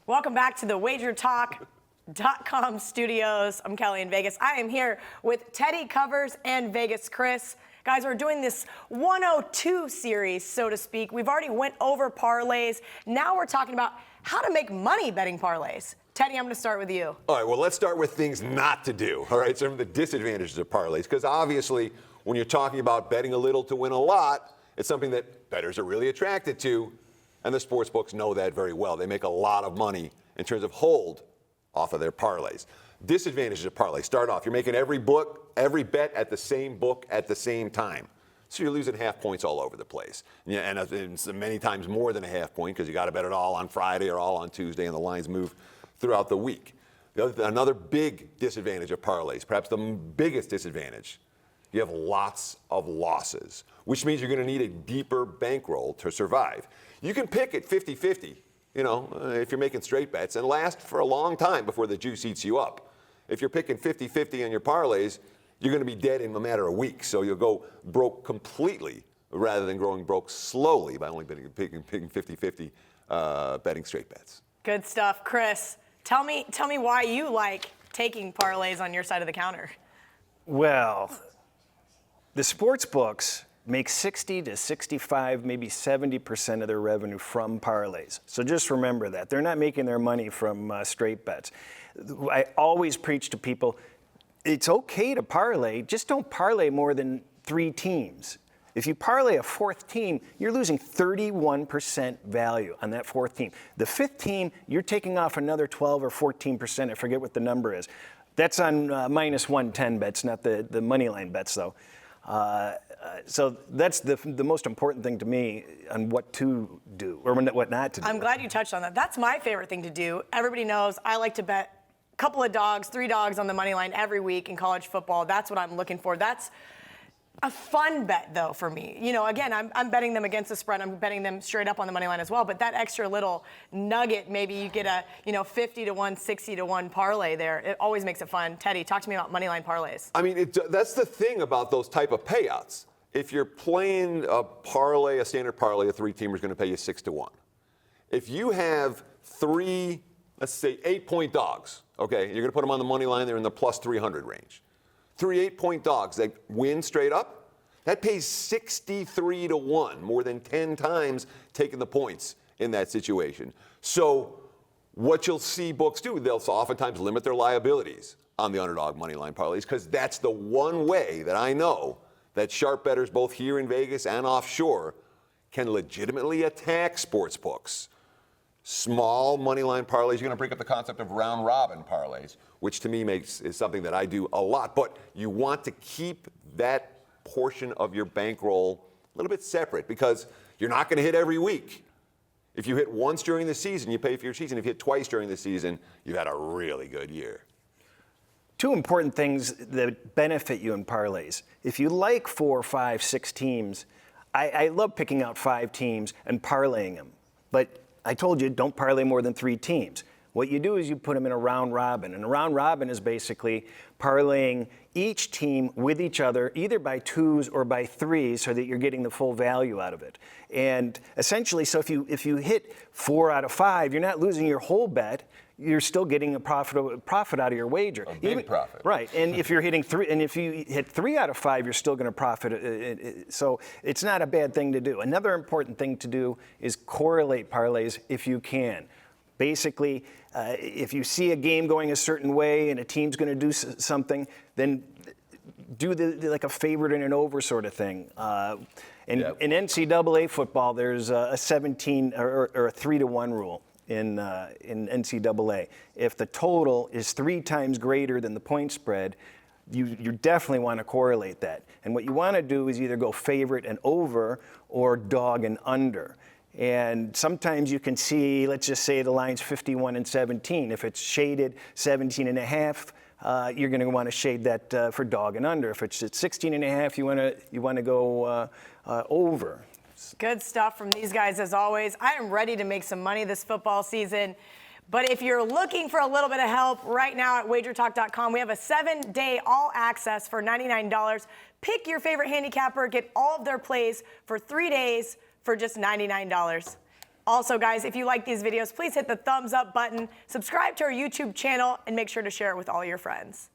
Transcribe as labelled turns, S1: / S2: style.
S1: Welcome back to the WagerTalk.com studios. I'm Kelly in Vegas. I am here with Teddy Covers and Vegas Cris. Guys, we're doing this 102 series, so to speak. We've already went over parlays. Now we're talking about how to make money betting parlays. Teddy, I'm going to start with you.
S2: All right, well, let's start with things not to do. All right, some of the disadvantages of parlays, because obviously when you're talking about betting a little to win a lot, it's something that bettors are really attracted to, and the sports books know that very well. They make a lot of money in terms of hold off of their parlays. Disadvantages of parlays. Start off, you're making every bet at the same book at the same time. So you're losing half points all over the place. Yeah, and many times more than a half point because you got to bet it all on Friday or all on Tuesday, and the lines move throughout the week. Another big disadvantage of parlays, perhaps the biggest disadvantage, you have lots of losses, which means you're going to need a deeper bankroll to survive. You can pick at 50-50, if you're making straight bets, and last for a long time before the juice eats you up. If you're picking 50-50 on your parlays, you're going to be dead in a matter of weeks. So you'll go broke completely rather than growing broke slowly by only picking 50-50 betting straight bets.
S1: Good stuff. Cris, tell me why you like taking parlays on your side of the counter.
S3: Well, the sports books make 60 to 65, maybe 70% of their revenue from parlays. So just remember that. They're not making their money from straight bets. I always preach to people, it's okay to parlay, just don't parlay more than 3 teams. If you parlay a 4th team, you're losing 31% value on that 4th team. The 5th team, you're taking off another 12 or 14%. I forget what the number is. That's on minus 110 bets, not the money line bets, though. So that's the most important thing to me on what to do or what not to do.
S1: I'm glad you touched on that. That's my favorite thing to do. Everybody knows I like to bet a couple of dogs, 3 dogs on the money line every week in college football. That's what I'm looking for. That's a fun bet, though, for me. Again, I'm betting them against the spread. I'm betting them straight up on the money line as well. But that extra little nugget, maybe you get a 50 to 1, 60 to 1 parlay there. It always makes it fun. Teddy, talk to me about money line parlays.
S2: I mean, that's the thing about those type of payouts. If you're playing a parlay, a standard parlay, a 3-teamer is going to pay you 6 to 1. If you have 3, let's say 8-point dogs, okay, you're going to put them on the money line. They're in the plus 300 range. 3 8-point dogs that win straight up, that pays 63 to 1, more than 10 times taking the points in that situation. So what you'll see books do, they'll oftentimes limit their liabilities on the underdog money line parlays because that's the one way that I know that sharp bettors both here in Vegas and offshore can legitimately attack sports books. Small money line parlays, you're going to bring up the concept of round robin parlays, which to me is something that I do a lot. But you want to keep that portion of your bankroll a little bit separate because you're not going to hit every week. If you hit once during the season, you pay for your season. If you hit twice during the season, you've had a really good year.
S3: 2 important things that benefit you in parlays. If you like 4, 5, 6 teams, I love picking out 5 teams and parlaying them. But I told you, don't parlay more than 3 teams. What you do is you put them in a round robin. And a round robin is basically parlaying each team with each other, either by 2s or by 3s, so that you're getting the full value out of it. And essentially, so if you hit 4 out of 5, you're not losing your whole bet. You're still getting a profit out of your wager.
S2: A big profit.
S3: Right. And if you're hitting 3, and if you hit 3 out of 5, you're still going to profit. So it's not a bad thing to do. Another important thing to do is correlate parlays if you can. Basically, if you see a game going a certain way and a team's going to do something, then do like a favorite and an over sort of thing. In NCAA football, there's a 17 or a 3 to 1 rule. In NCAA. If the total is 3 times greater than the point spread, you definitely want to correlate that. And what you want to do is either go favorite and over or dog and under. And sometimes you can see, let's just say the line's 51 and 17. If it's shaded 17 and a half, you're going to want to shade that for dog and under. If it's at 16 and a half, you want to go over.
S1: Good stuff from these guys as always. I am ready to make some money this football season. But if you're looking for a little bit of help right now at WagerTalk.com, we have a 7-day all access for $99. Pick your favorite handicapper, get all of their plays for 3 days for just $99. Also, guys, if you like these videos, please hit the thumbs up button, subscribe to our YouTube channel, and make sure to share it with all your friends.